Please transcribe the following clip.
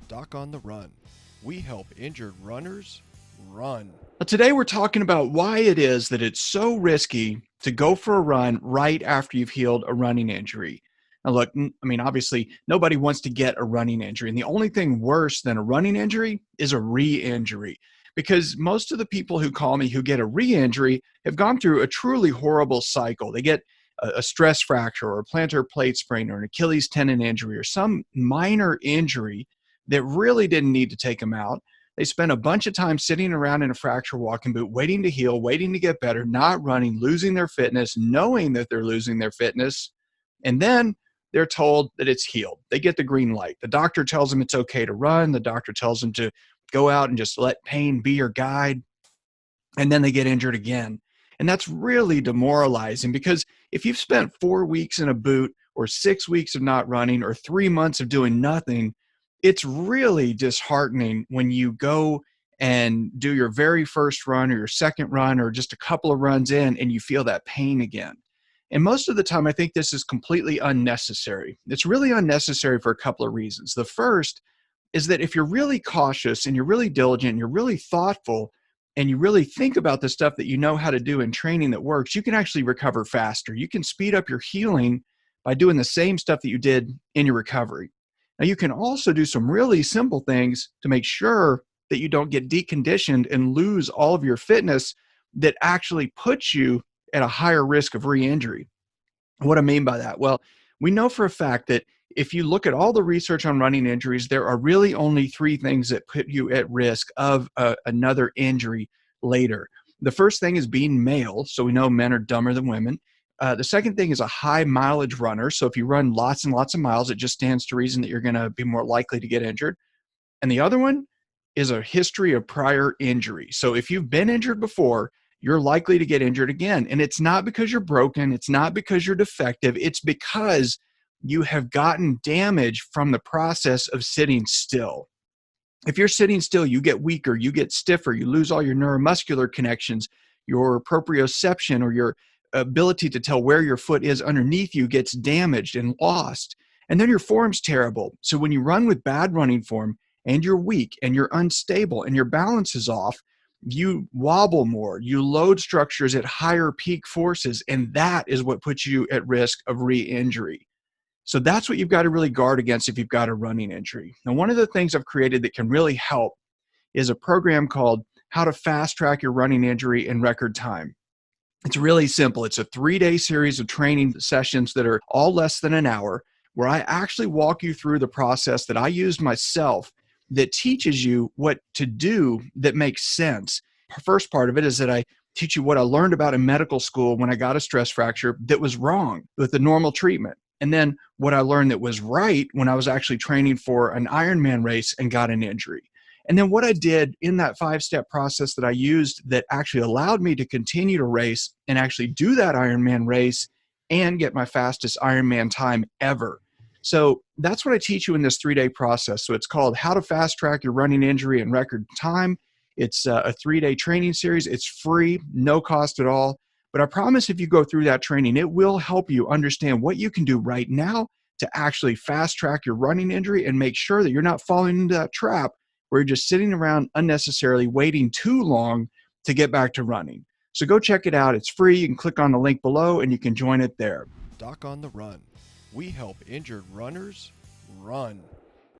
Doc on the Run. We help injured runners run. Today we're talking about why it is that it's so risky to go for a run right after you've healed a running injury. Now look, obviously nobody wants to get a running injury. And the only thing worse than a running injury is a re-injury. Because most of the people who call me who get a re-injury have gone through a truly horrible cycle. They get a stress fracture or a plantar plate sprain or an Achilles tendon injury or some minor injury that really didn't need to take them out. They spend a bunch of time sitting around in a fracture walking boot, waiting to heal, waiting to get better, not running, losing their fitness, knowing that they're losing their fitness. And then they're told that it's healed. They get the green light. The doctor tells them it's okay to run. The doctor tells them to go out and just let pain be your guide. And then they get injured again. And that's really demoralizing, because if you've spent 4 weeks in a boot or 6 weeks of not running or 3 months of doing nothing, it's really disheartening when you go and do your very first run or your second run or just a couple of runs in and you feel that pain again. And most of the time, I think this is completely unnecessary. It's really unnecessary for a couple of reasons. The first is that if you're really cautious and you're really diligent and you're really thoughtful and you really think about the stuff that you know how to do in training that works, you can actually recover faster. You can speed up your healing by doing the same stuff that you did in your recovery. Now, you can also do some really simple things to make sure that you don't get deconditioned and lose all of your fitness that actually puts you at a higher risk of re-injury. What I mean by that? Well, we know for a fact that if you look at all the research on running injuries, there are really only 3 things that put you at risk of another injury later. The first thing is being male. So we know men are dumber than women. The second thing is a high mileage runner. So if you run lots and lots of miles, it just stands to reason that you're going to be more likely to get injured. And the other one is a history of prior injury. So if you've been injured before, you're likely to get injured again. And it's not because you're broken. It's not because you're defective. It's because you have gotten damage from the process of sitting still. If you're sitting still, you get weaker, you get stiffer, you lose all your neuromuscular connections, your proprioception or your ability to tell where your foot is underneath you gets damaged and lost. And then your form's terrible. So when you run with bad running form and you're weak and you're unstable and your balance is off, you wobble more, you load structures at higher peak forces, and that is what puts you at risk of re-injury. So that's what you've got to really guard against if you've got a running injury. Now, one of the things I've created that can really help is a program called How to Fast Track Your Running Injury in Record Time. It's really simple. It's a 3-day series of training sessions that are all less than an hour, where I actually walk you through the process that I used myself that teaches you what to do that makes sense. The first part of it is that I teach you what I learned about in medical school when I got a stress fracture that was wrong with the normal treatment. And then what I learned that was right when I was actually training for an Ironman race and got an injury. And then what I did in that 5-step process that I used that actually allowed me to continue to race and actually do that Ironman race and get my fastest Ironman time ever. So that's what I teach you in this 3-day process. So it's called How to Fast Track Your Running Injury in Record Time. It's a 3-day training series. It's free, no cost at all. But I promise if you go through that training, it will help you understand what you can do right now to actually fast track your running injury and make sure that you're not falling into that trap where you're just sitting around unnecessarily waiting too long to get back to running. So go check it out. It's free. You can click on the link below and you can join it there. Doc on the Run. We help injured runners run.